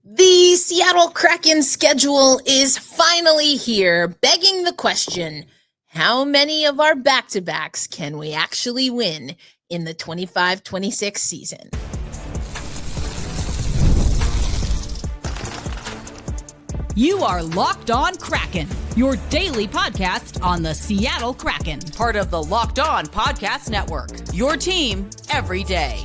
The Seattle Kraken schedule is finally here, begging the question, how many of our back-to-backs can we actually win in the 25-26 season? You are Locked On Kraken, your daily podcast on the Seattle Kraken, part of the Locked On Podcast Network, your team every day.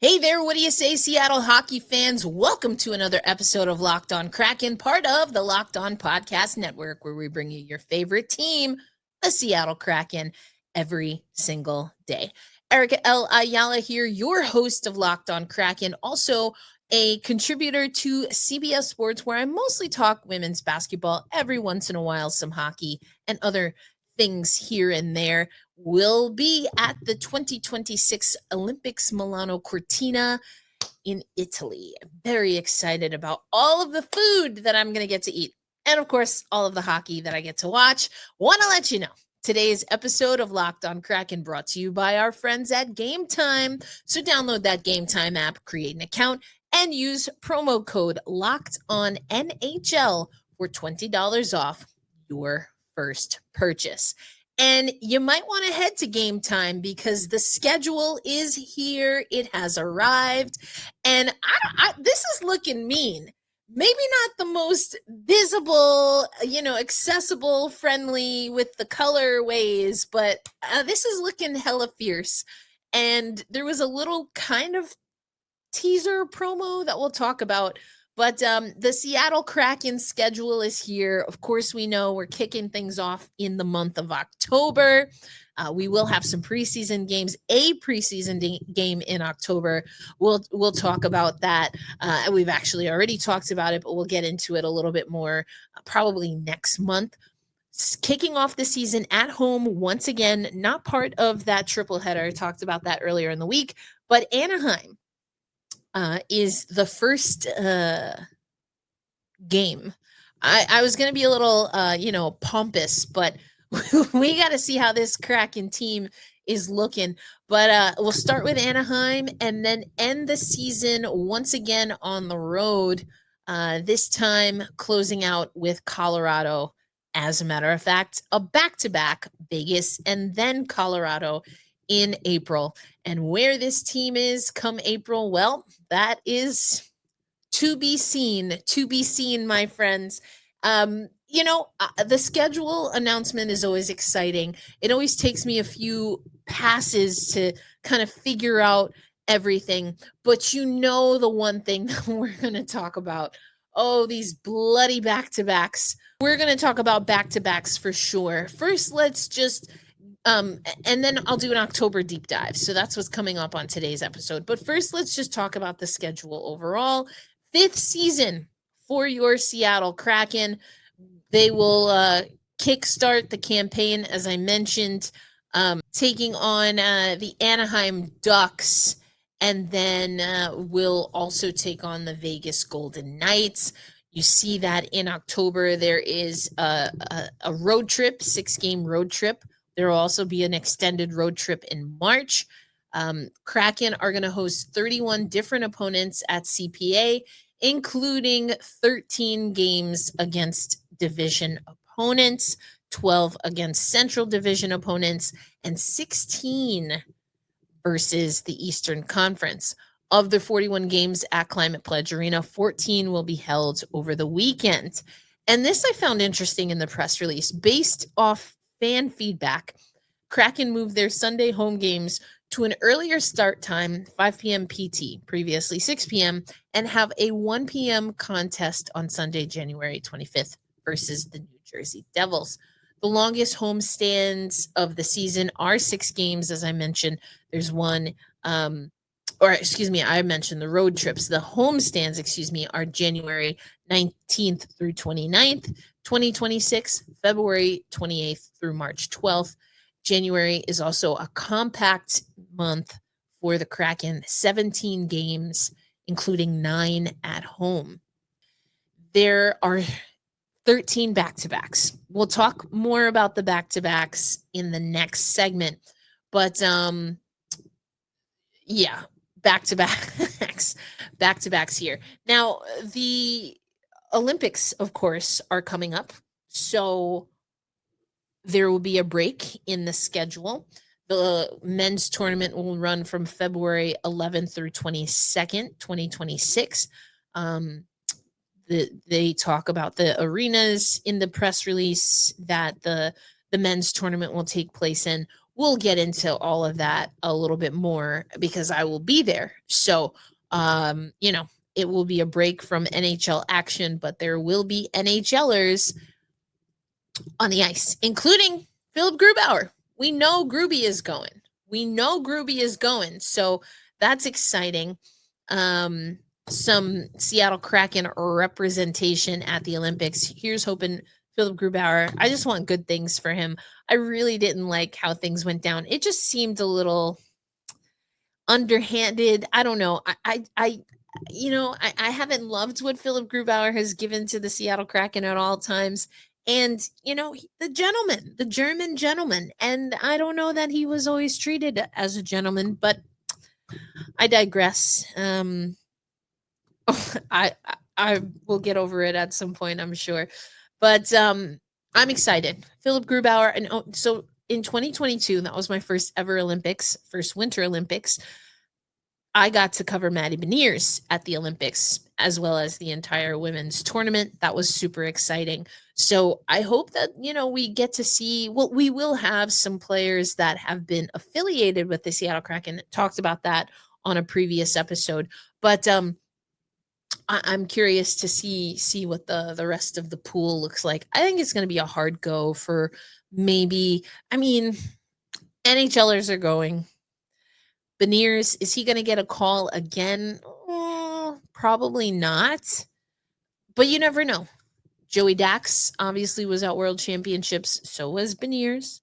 Hey there, what do you say, Seattle hockey fans? Welcome to another episode of Locked On Kraken, part of the Locked On Podcast Network, where we bring you your favorite team, the Seattle Kraken, every single day. Erica L. Ayala here, your host of Locked On Kraken, also a contributor to CBS Sports, where I mostly talk women's basketball, every once in a while some hockey and other things here and there. Will be at the 2026 Olympics Milano Cortina in Italy. Very excited about all of the food that I'm going to get to eat. And of course, all of the hockey that I get to watch. Want to let you know, today's episode of Locked On Kraken brought to you by our friends at Game Time. So download that Game Time app, create an account, and use promo code LOCKEDONNHL for $20 off your first purchase. And you might want to head to Game Time because the schedule is here. It has arrived. And this is looking mean. Maybe not the most visible, accessible, friendly with the colorways, but this is looking hella fierce. And there was a little kind of teaser promo that we'll talk about. But the Seattle Kraken schedule is here. Of course, we know we're kicking things off in the month of October. We will have some preseason games, a preseason game in October. We'll talk about that. We've actually already talked about it, but we'll get into it a little bit more probably next month. Kicking off the season at home once again, not part of that triple header. I talked about that earlier in the week, but Anaheim is the first game. I was going to be a little, pompous, but we got to see how this Kraken team is looking. But we'll start with Anaheim and then end the season once again on the road, this time closing out with Colorado. As a matter of fact, a back-to-back, Vegas and then Colorado in April. And where this team is come April, well, that is to be seen, my friends. The schedule announcement is always exciting. It always takes me a few passes to kind of figure out everything. But the one thing that we're going to talk about, these bloody back-to-backs. We're going to talk about back-to-backs for sure. First, let's just and then I'll do an October deep dive. So that's what's coming up on today's episode. But first, let's just talk about the schedule overall. 5th season for your Seattle Kraken. They will kickstart the campaign, as I mentioned, taking on the Anaheim Ducks, and then will also take on the Vegas Golden Knights. You see that in October, there is a road trip, 6-game road trip. There will also be an extended road trip in March. Kraken are going to host 31 different opponents at CPA, including 13 games against division opponents, 12 against Central Division opponents, and 16 versus the Eastern Conference. Of the 41 games at Climate Pledge Arena, 14 will be held over the weekend. And this I found interesting in the press release. Based off fan feedback, Kraken moved their Sunday home games to an earlier start time, 5 p.m. PT, previously 6 p.m., and have a 1 p.m. contest on Sunday, January 25th versus the New Jersey Devils. The longest home stands of the season are 6 games, as I mentioned. There's one, I mentioned the road trips. The home stands, are January 19th through 29th, 2026, February 28th through March 12th. January is also a compact month for the Kraken, 17 games, including 9 at home. There are 13 back-to-backs. We'll talk more about the back-to-backs in the next segment, but back-to-backs. back-to-backs here. Now, the Olympics, of course, are coming up. So there will be a break in the schedule. The men's tournament will run from February 11th through 22nd, 2026. Um, they talk about the arenas in the press release that the men's tournament will take place in. We'll get into all of that a little bit more because I will be there. So, it will be a break from NHL action, but there will be NHLers on the ice, including Philip Grubauer. We know Gruby is going. So that's exciting. Some Seattle Kraken representation at the Olympics. Here's hoping Philip Grubauer. I just want good things for him. I really didn't like how things went down. It just seemed a little underhanded. I don't know. I haven't loved what Philip Grubauer has given to the Seattle Kraken at all times. And, the gentleman, the German gentleman. And I don't know that he was always treated as a gentleman, but I digress. I will get over it at some point, I'm sure. But I'm excited. Philip Grubauer. And so in 2022, that was my first ever Olympics, first Winter Olympics. I got to cover Matty Beniers at the Olympics, as well as the entire women's tournament. That was super exciting. So I hope that, we get to see, well, we will have some players that have been affiliated with the Seattle Kraken. Talked about that on a previous episode. But I'm curious to see what the rest of the pool looks like. I think it's going to be a hard go for NHLers are going. Beniers, is he going to get a call again? Probably not. But you never know. Joey Dax obviously was at World Championships. So was Beniers.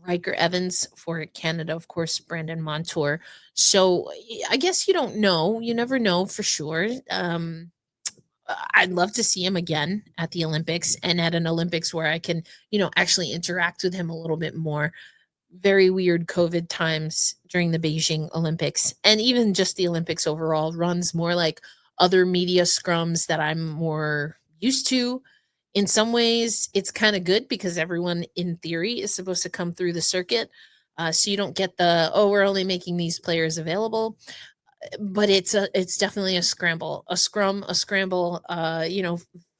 Riker Evans for Canada, of course, Brandon Montour. So I guess you don't know. You never know for sure. I'd love to see him again at the Olympics and at an Olympics where I can, actually interact with him a little bit more. Very weird COVID times during the Beijing Olympics, and even just the Olympics overall runs more like other media scrums that I'm more used to. In some ways, it's kind of good because everyone in theory is supposed to come through the circuit. So you don't get we're only making these players available. But it's definitely a scramble, a scramble,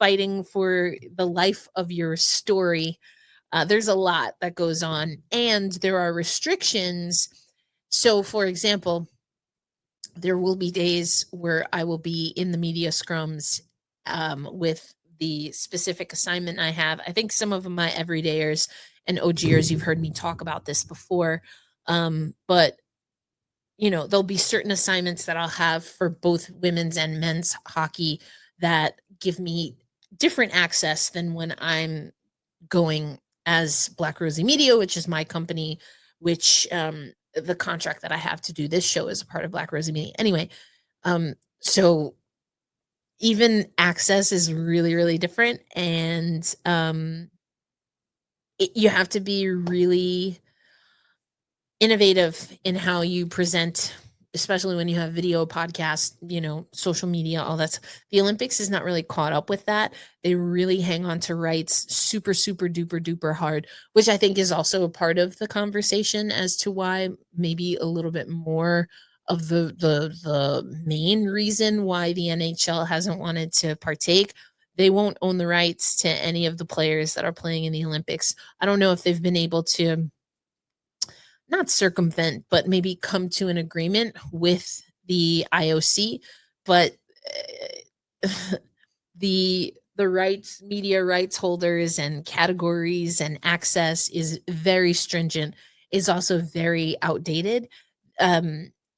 fighting for the life of your story. There's a lot that goes on, and there are restrictions. So, for example, there will be days where I will be in the media scrums with the specific assignment I have. I think some of my everydayers and OGers, you've heard me talk about this before, but there'll be certain assignments that I'll have for both women's and men's hockey that give me different access than when I'm going as Black Rosie Media, which is my company, which the contract that I have to do this show is a part of Black Rosie Media. Anyway, so even access is really, really different. And you have to be really innovative in how you present, especially when you have video, podcast, social media, all that. The Olympics is not really caught up with that. They really hang on to rights super, super duper duper hard, which I think is also a part of the conversation as to why maybe a little bit more of the main reason why the NHL hasn't wanted to partake. They won't own the rights to any of the players that are playing in the Olympics. I don't know if they've been able to not circumvent, but maybe come to an agreement with the IOC. But the rights, media rights holders and categories and access is very stringent, is also very outdated.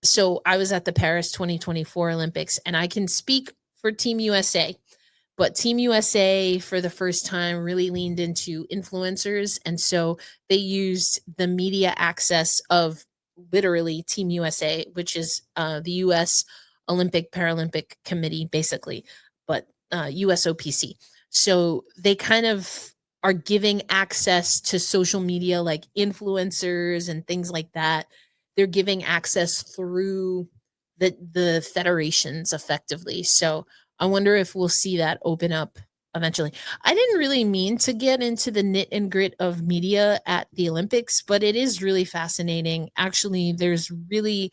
So I was at the Paris 2024 Olympics, and I can speak for Team USA. But Team USA, for the first time, really leaned into influencers. And so they used the media access of literally Team USA, which is the U.S. Olympic Paralympic Committee, basically, but USOPC. So they kind of are giving access to social media like influencers and things like that. They're giving access through the federations effectively. So I wonder if we'll see that open up eventually. I didn't really mean to get into the nit and grit of media at the Olympics, but it is really fascinating. Actually, there's really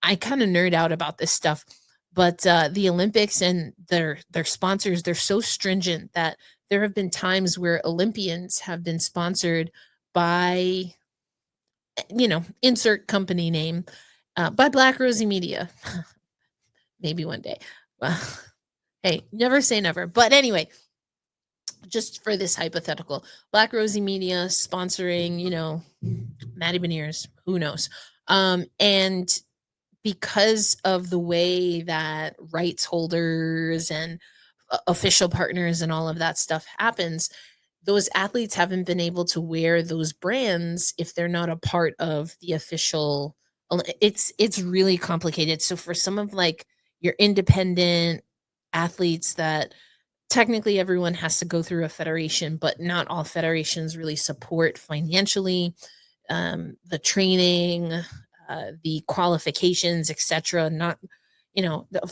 I kind of nerd out about this stuff, but the Olympics and their sponsors, they're so stringent that there have been times where Olympians have been sponsored by, insert company name, by Black Rosie Media. Maybe one day. Well, hey, never say never. But anyway, just for this hypothetical, Black Rosie Media sponsoring, Matty Beniers, who knows? And because of the way that rights holders and official partners and all of that stuff happens, those athletes haven't been able to wear those brands if they're not a part of the official. It's really complicated. So for some of like your independent athletes that technically everyone has to go through a federation, but not all federations really support financially the training, the qualifications, etc. Not,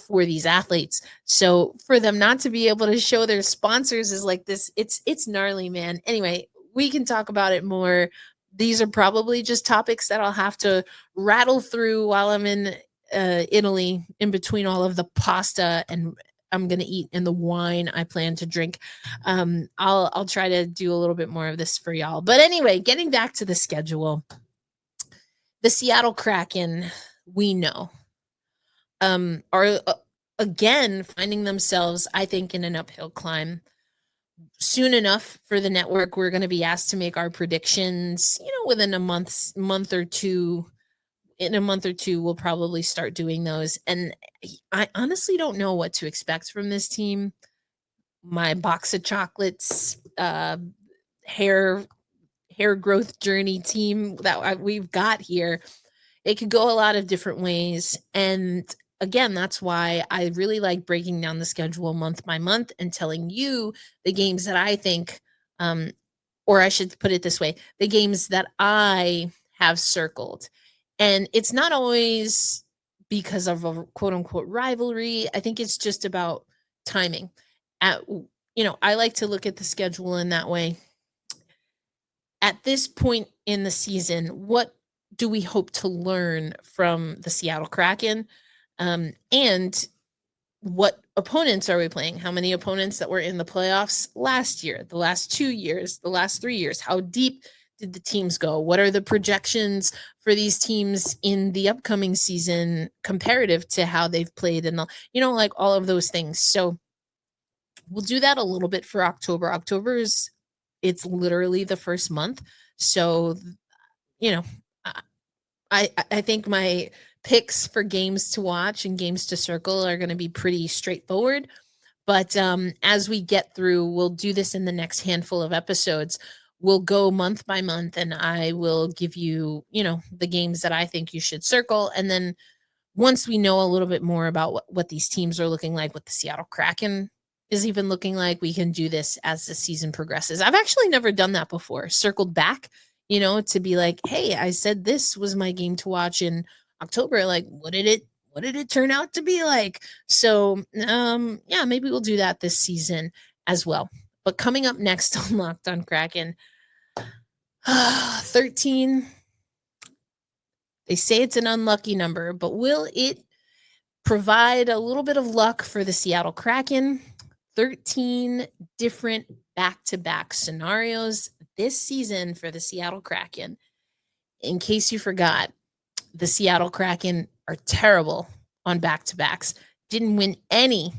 for these athletes. So for them not to be able to show their sponsors is like this. It's gnarly, man. Anyway, we can talk about it more. These are probably just topics that I'll have to rattle through while I'm in Italy, in between all of the pasta and I'm gonna eat and the wine I plan to drink. I'll try to do a little bit more of this for y'all. But anyway, getting back to the schedule, the Seattle Kraken, we know, are again finding themselves, I think, in an uphill climb. Soon enough for the network, we're going to be asked to make our predictions. Within a month or two. In a month or two, we'll probably start doing those. And I honestly don't know what to expect from this team. My box of chocolates, hair growth journey team that we've got here, it could go a lot of different ways. And again, that's why I really like breaking down the schedule month by month and telling you the games that I think, or I should put it this way, the games that I have circled. And it's not always because of a quote unquote rivalry. I think it's just about timing. I like to look at the schedule in that way. At this point in the season, what do we hope to learn from the Seattle Kraken? And what opponents are we playing? How many opponents that were in the playoffs last year, the last 2 years, the last 3 years? How deep did the teams go? What are the projections for these teams in the upcoming season comparative to how they've played and like all of those things. So we'll do that a little bit for October. It's literally the first month. So, I think my picks for games to watch and games to circle are going to be pretty straightforward. But as we get through, we'll do this in the next handful of episodes. We'll go month by month and I will give you, the games that I think you should circle. And then once we know a little bit more about what these teams are looking like, what the Seattle Kraken is even looking like, we can do this as the season progresses. I've actually never done that before. Circled back, to be like, hey, I said this was my game to watch in October. Like, what did it turn out to be like? So, yeah, maybe we'll do that this season as well. But coming up next on Locked on Kraken, 13. They say it's an unlucky number, but will it provide a little bit of luck for the Seattle Kraken? 13 different back-to-back scenarios this season for the Seattle Kraken. In case you forgot, the Seattle Kraken are terrible on back-to-backs. Didn't win any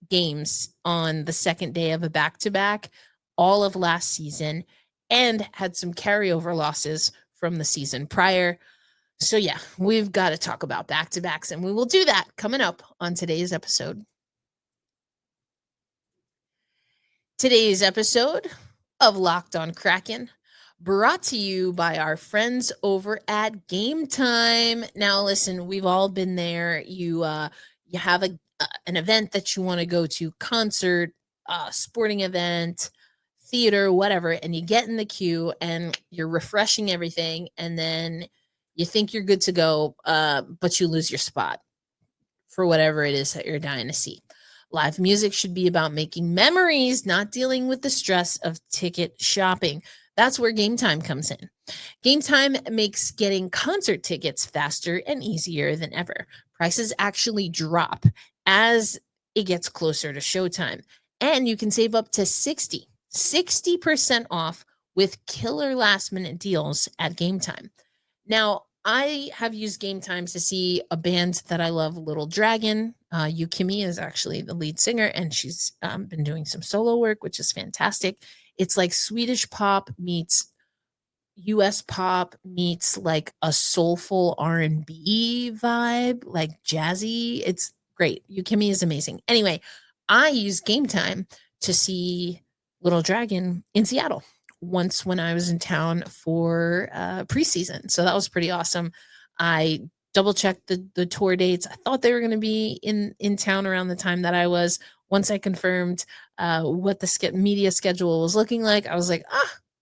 games on the second day of a back-to-back all of last season and had some carryover losses from the season prior. So yeah, we've got to talk about back-to-backs, and we will do that coming up on today's episode. Today's episode of Locked on Kraken brought to you by our friends over at Game Time. Now, listen, we've all been there. You have an event that you want to go to, concert, sporting event, theater, whatever, and you get in the queue and you're refreshing everything, and then you think you're good to go, but you lose your spot. for whatever it is that you're dying to see. Live music should be about making memories, not dealing with the stress of ticket shopping. That's where Game Time comes in. Game Time makes getting concert tickets faster and easier than ever. Prices actually drop as it gets closer to showtime, and you can save up to 60% off with killer last minute deals at Game Time. Now, I have used Game Time to see a band that I love, Little Dragon. Yukimi is actually the lead singer, and she's been doing some solo work, which is fantastic. It's like Swedish pop meets US pop meets like a soulful R&B vibe, like jazzy. It's great. Yukimi is amazing. Anyway, I use Game Time to see Little Dragon in Seattle once when I was in town for preseason. So that was pretty awesome. I double checked the tour dates. I thought they were going to be in town around the time that I was. Once I confirmed what the media schedule was looking like, I was like,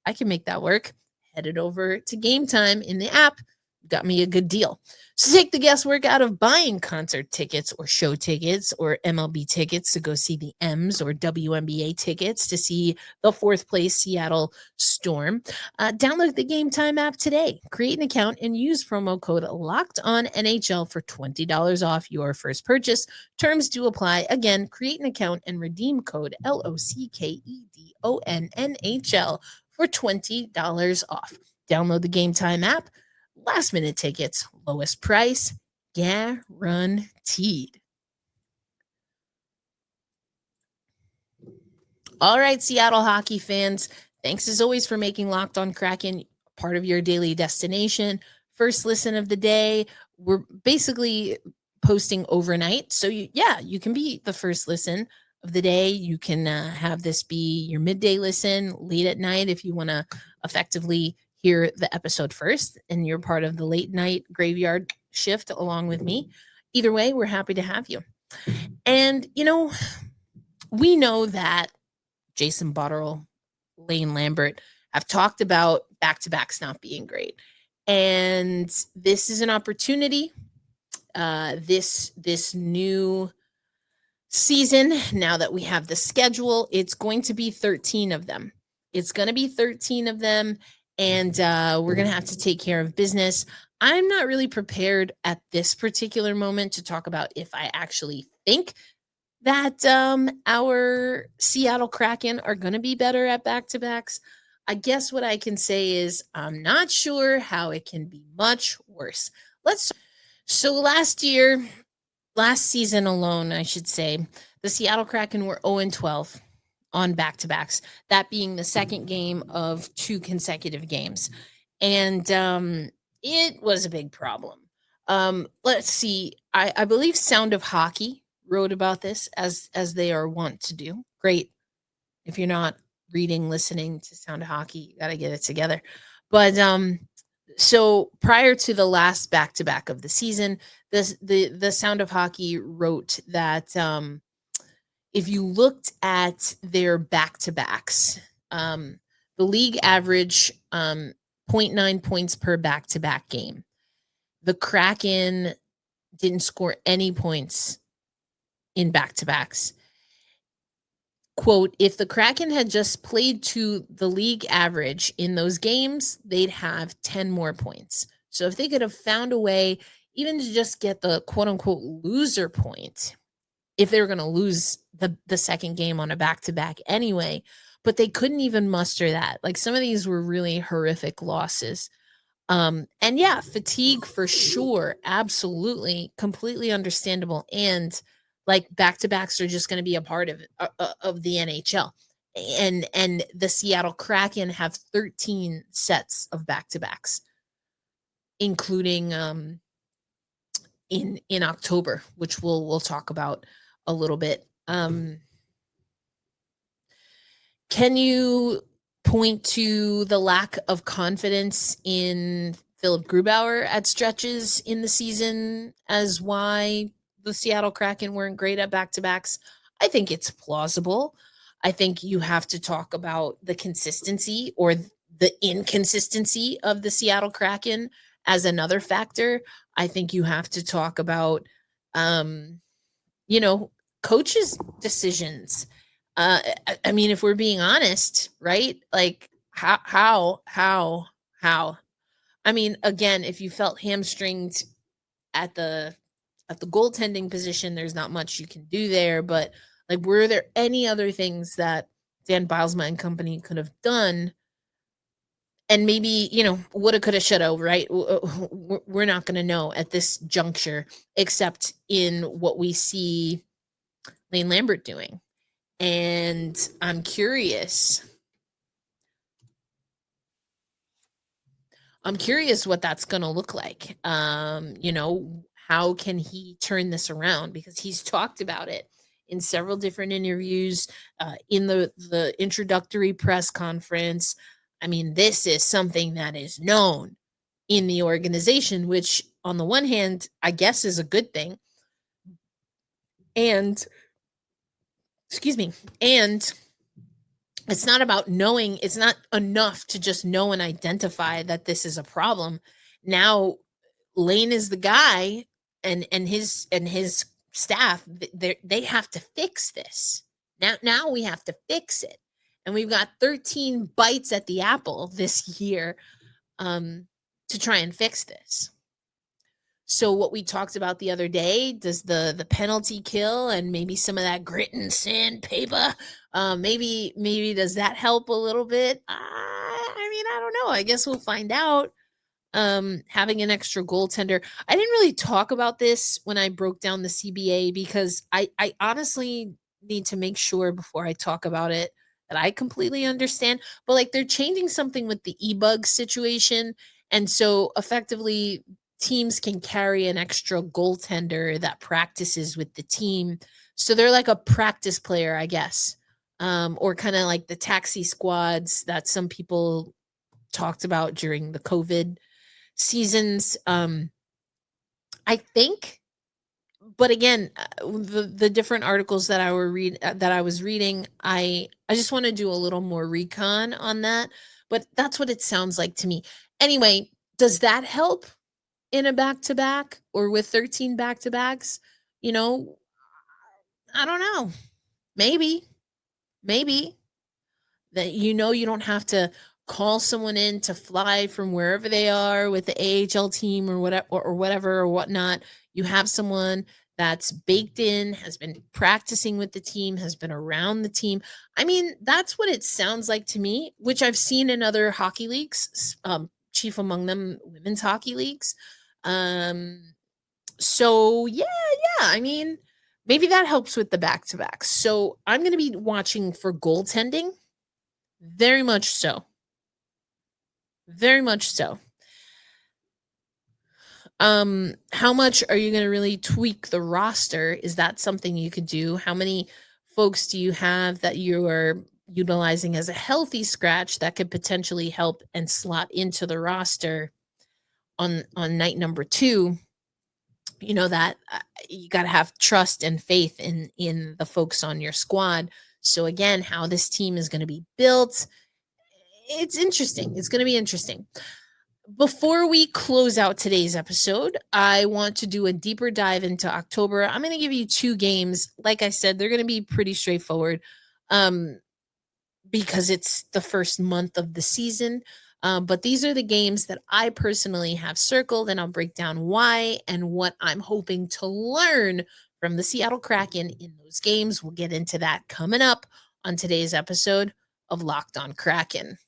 I can make that work. Headed over to Game Time in the app, got me a good deal. So take the guesswork out of buying concert tickets or show tickets or MLB tickets to go see the M's or WNBA tickets to see the fourth place Seattle Storm. Download the Game Time app today. Create an account and use promo code LOCKEDONNHL for $20 off your first purchase. Terms do apply. Again, create an account and redeem code LOCKEDONNHL for $20 off. Download the Game Time app. Last minute tickets, lowest price, guaranteed. All right, Seattle hockey fans, thanks as always for making Locked On Kraken part of your daily destination. First listen of the day. We're basically posting overnight. So you can be the first listen of the day. You can have this be your midday listen late at night if you want to effectively hear the episode first and you're part of the late night graveyard shift along with me. Either way, we're happy to have you. And, we know that Jason Botterill, Lane Lambert have talked about back-to-backs not being great. And this is an opportunity. This new season, now that we have the schedule, it's going to be 13 of them. And we're going to have to take care of business. I'm not really prepared at this particular moment to talk about if I actually think that our Seattle Kraken are going to be better at back-to-backs. I guess what I can say is I'm not sure how it can be much worse. So last season alone, I should say, the Seattle Kraken were 0-12 on back-to-backs, that being the second game of 2 consecutive games. And it was a big problem. Let's see. I believe Sound of Hockey wrote about this as they are wont to do. Great. If you're not reading, listening to Sound of Hockey, you got to get it together. But so prior to the last back-to-back of the season, the Sound of Hockey wrote that if you looked at their back-to-backs, the league average 0.9 points per back-to-back game. The Kraken didn't score any points in back-to-backs. Quote, if the Kraken had just played to the league average in those games, they'd have 10 more points. So if they could have found a way even to just get the quote-unquote loser point, if they were going to lose the second game on a back-to-back anyway, but they couldn't even muster that. Like, some of these were really horrific losses. And yeah, fatigue for sure. Absolutely. Completely understandable. And like, back-to-backs are just going to be a part of the NHL. And the Seattle Kraken have 13 sets of back-to-backs, including in October, which we'll talk about a little bit. Can you point to the lack of confidence in Philip Grubauer at stretches in the season as why the Seattle Kraken weren't great at back-to-backs? I think it's plausible. I think you have to talk about the consistency or the inconsistency of the Seattle Kraken as another factor. I think you have to talk about coaches' decisions. I mean, if we're being honest, right? Like how? I mean, again, if you felt hamstringed at the goaltending position, there's not much you can do there. But like, were there any other things that Dan Bilesma and company could have done? And maybe, woulda, coulda, shoulda, right? We're not going to know at this juncture, except in what we see Lane Lambert doing. And I'm curious. I'm curious what that's going to look like. How can he turn this around? Because he's talked about it in several different interviews, in the introductory press conference. I mean, this is something that is known in the organization, which on the one hand, I guess is a good thing. And excuse me, and it's not about knowing, it's not enough to just know and identify that this is a problem. Now Lane is the guy, and his staff, they have to fix this. Now we have to fix it. And we've got 13 bites at the apple this year, to try and fix this. So what we talked about the other day, does the penalty kill and maybe some of that grit and sandpaper, maybe does that help a little bit? I mean, I don't know. I guess we'll find out. Having an extra goaltender. I didn't really talk about this when I broke down the CBA because I honestly need to make sure before I talk about it that I completely understand. But like, they're changing something with the e-bug situation. And so effectively teams can carry an extra goaltender that practices with the team. So they're like a practice player, I guess. Or kind of like the taxi squads that some people talked about during the COVID seasons. I think, but again, the different articles that I was reading, I just want to do a little more recon on that. But that's what it sounds like to me. Anyway, does that help in a back to back or with 13 back to backs? I don't know. Maybe that, you don't have to call someone in to fly from wherever they are with the AHL team or whatever or whatnot. You have someone that's baked in, has been practicing with the team, has been around the team. I mean, that's what it sounds like to me, which I've seen in other hockey leagues, chief among them women's hockey leagues. So yeah. I mean, maybe that helps with the back to backs. So I'm going to be watching for goaltending. Very much so. Very much so. How much are you going to really tweak the roster? Is that something you could do? How many folks do you have that you are utilizing as a healthy scratch that could potentially help and slot into the roster on night number 2? That you got to have trust and faith in the folks on your squad. So again, how this team is going to be built, it's interesting. It's going to be interesting. Before we close out today's episode, I want to do a deeper dive into October. I'm going to give you 2 games. Like I said, they're going to be pretty straightforward, because it's the first month of the season. But these are the games that I personally have circled, and I'll break down why and what I'm hoping to learn from the Seattle Kraken in those games. We'll get into that coming up on today's episode of Locked On Kraken.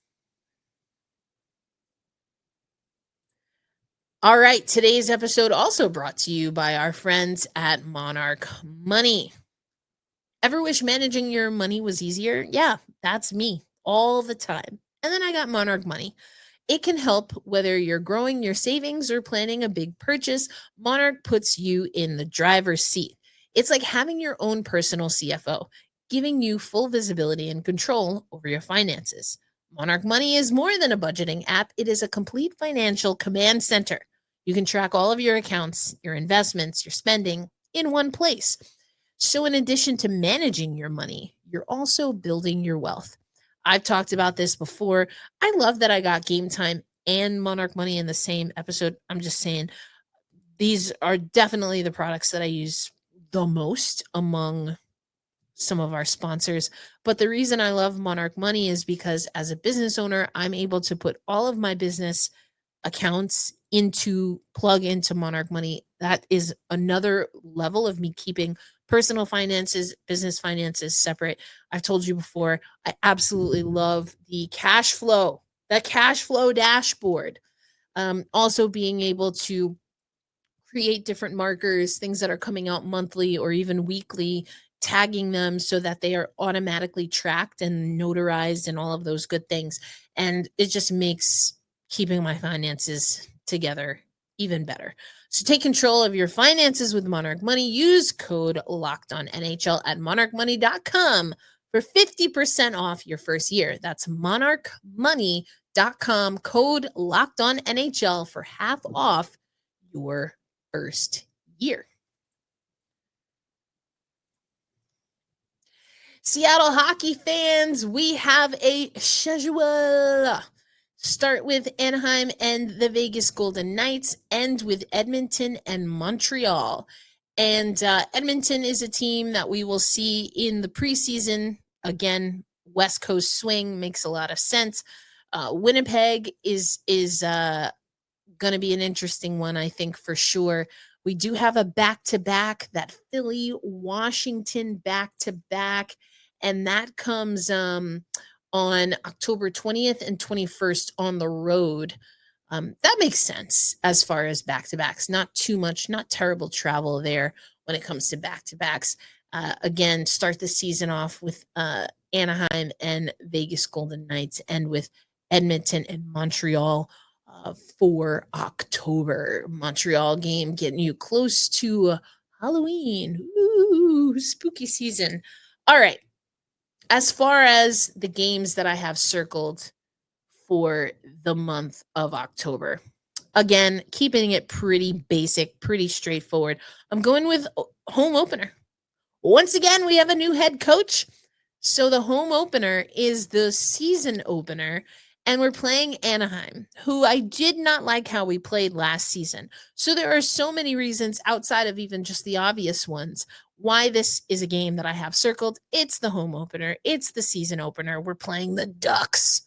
All right, today's episode also brought to you by our friends at Monarch Money. Ever wish managing your money was easier? Yeah, that's me all the time. And then I got Monarch Money. It can help whether you're growing your savings or planning a big purchase. Monarch puts you in the driver's seat. It's like having your own personal CFO, giving you full visibility and control over your finances. Monarch Money is more than a budgeting app. It is a complete financial command center. You can track all of your accounts, your investments, your spending in one place. So in addition to managing your money, you're also building your wealth. I've talked about this before. I love that I got Game Time and Monarch Money in the same episode. I'm just saying, these are definitely the products that I use the most among some of our sponsors. But the reason I love Monarch Money is because as a business owner, I'm able to put all of my business accounts plug into Monarch Money. That is another level of me keeping personal finances, business finances separate. I've told you before, I absolutely love the cash flow dashboard. Also being able to create different markers, things that are coming out monthly or even weekly, tagging them so that they are automatically tracked and notarized and all of those good things. And it just makes keeping my finances together even better. So take control of your finances with Monarch Money. Use code LOCKEDONNHL at monarchmoney.com for 50% off your first year. That's monarchmoney.com, code LOCKEDONNHL for half off your first year. Seattle hockey fans, we have a schedule. Start with Anaheim and the Vegas Golden Knights, end with Edmonton and Montreal. And Edmonton is a team that we will see in the preseason. Again, West Coast swing makes a lot of sense. Winnipeg is going to be an interesting one, I think, for sure. We do have a back-to-back, that Philly-Washington back-to-back, and that comes on October 20th and 21st on the road. That makes sense as far as back-to-backs. Not too much, not terrible travel there when it comes to back-to-backs. Again, start the season off with Anaheim and Vegas Golden Knights, and with Edmonton and Montreal for October. Montreal game getting you close to Halloween. Ooh, spooky season. All right. As far as the games that I have circled for the month of October, again, keeping it pretty basic, pretty straightforward. I'm going with home opener. Once again, we have a new head coach. So the home opener is the season opener, and we're playing Anaheim, who I did not like how we played last season. So there are so many reasons outside of even just the obvious ones why this is a game that I have circled. It's the home opener. It's the season opener. We're playing the Ducks.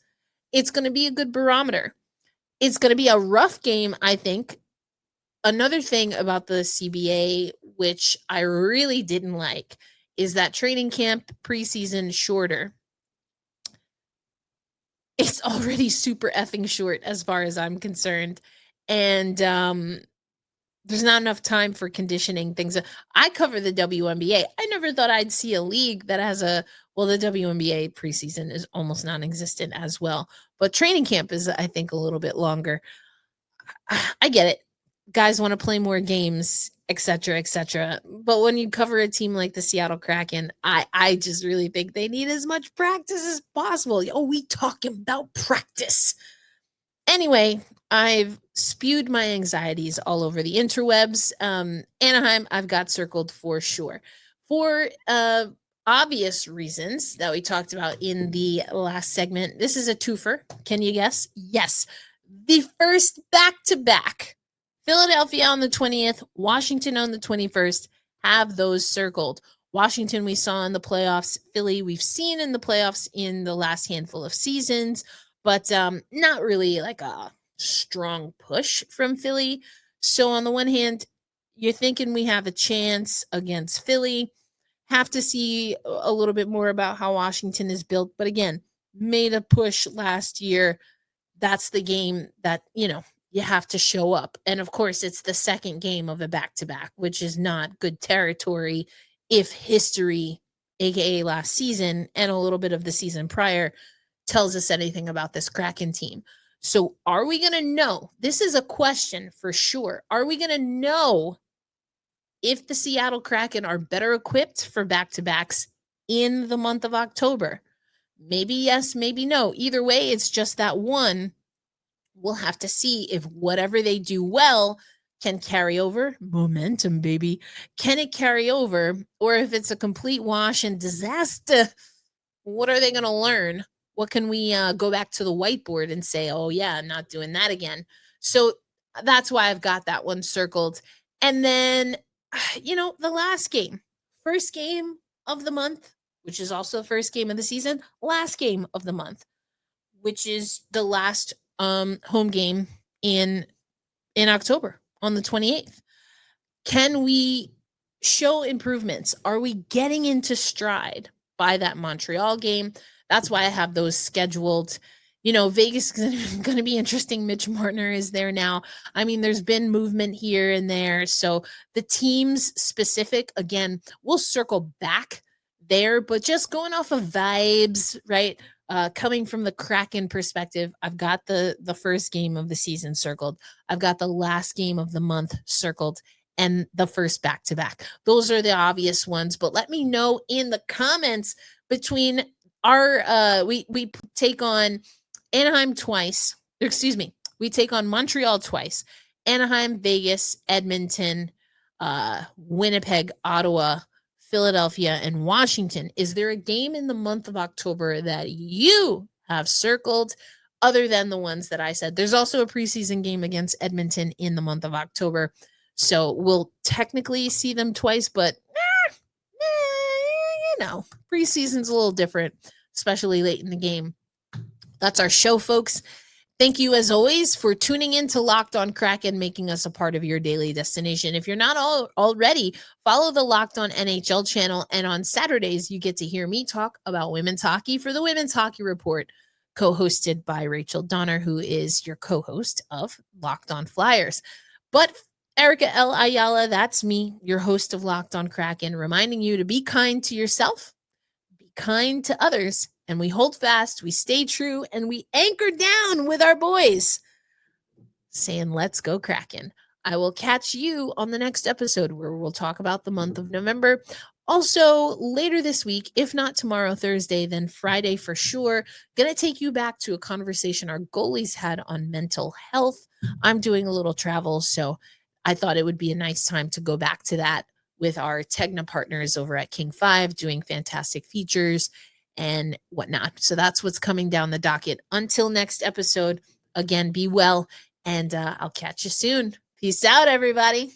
It's going to be a good barometer. It's going to be a rough game, I think. Another thing about the CBA, which I really didn't like, is that training camp preseason shorter. It's already super effing short as far as I'm concerned. And there's not enough time for conditioning things. I cover the WNBA. I never thought I'd see a league that has the WNBA preseason is almost non-existent as well. But training camp is, I think, a little bit longer. I get it. Guys want to play more games, etc., etc. But when you cover a team like the Seattle Kraken, I just really think they need as much practice as possible. Oh, we talking about practice. Anyway, I've spewed my anxieties all over the interwebs. Anaheim, I've got circled for sure. For obvious reasons that we talked about in the last segment, this is a twofer. Can you guess? Yes. The first back-to-back. Philadelphia on the 20th, Washington on the 21st, have those circled. Washington we saw in the playoffs. Philly we've seen in the playoffs in the last handful of seasons, but not really like a strong push from Philly. So on the one hand, you're thinking we have a chance against Philly. Have to see a little bit more about how Washington is built. But again, made a push last year. That's the game that, you have to show up. And of course, it's the second game of a back-to-back, which is not good territory if history, aka last season and a little bit of the season prior, tells us anything about this Kraken team. So are we going to know? This is a question for sure. Are we going to know if the Seattle Kraken are better equipped for back-to-backs in the month of October? Maybe yes, maybe no. Either way, it's just that one. We'll have to see if whatever they do well can carry over. Momentum, baby. Can it carry over? Or if it's a complete wash and disaster, what are they going to learn? What can we go back to the whiteboard and say, oh, yeah, I'm not doing that again? So that's why I've got that one circled. And then the last game, first game of the month, which is also the first game of the season, last game of the month, which is the last home game in October on the 28th. Can we show improvements? Are we getting into stride by that Montreal game? That's why I have those scheduled. Vegas is going to be interesting. Mitch Marner is there now. I mean, there's been movement here and there. So the teams specific, again, we'll circle back there, but just going off of vibes, right? Coming from the Kraken perspective, I've got the first game of the season circled. I've got the last game of the month circled and the first back-to-back. Those are the obvious ones, but let me know in the comments between our we take on Anaheim twice. Excuse me. We take on Montreal twice. Anaheim, Vegas, Edmonton, Winnipeg, Ottawa, Philadelphia, and Washington. Is there a game in the month of October that you have circled other than the ones that I said? There's also a preseason game against Edmonton in the month of October. So we'll technically see them twice, but preseason's a little different, especially late in the game. That's our show, folks. Thank you, as always, for tuning in to Locked On Kraken, making us a part of your daily destination. If you're not already, follow the Locked On NHL channel, and on Saturdays, you get to hear me talk about women's hockey for the Women's Hockey Report, co-hosted by Rachel Donner, who is your co-host of Locked On Flyers. But Erica L. Ayala, that's me, your host of Locked On Kraken, reminding you to be kind to yourself, be kind to others, and we hold fast, we stay true, and we anchor down with our boys, saying, let's go Kraken. I will catch you on the next episode where we'll talk about the month of November. Also, later this week, if not tomorrow, Thursday, then Friday for sure, going to take you back to a conversation our goalies had on mental health. I'm doing a little travel, so I thought it would be a nice time to go back to that with our Tegna partners over at King 5, doing fantastic features and whatnot. So that's what's coming down the docket. Until next episode, again, be well, and I'll catch you soon. Peace out, everybody.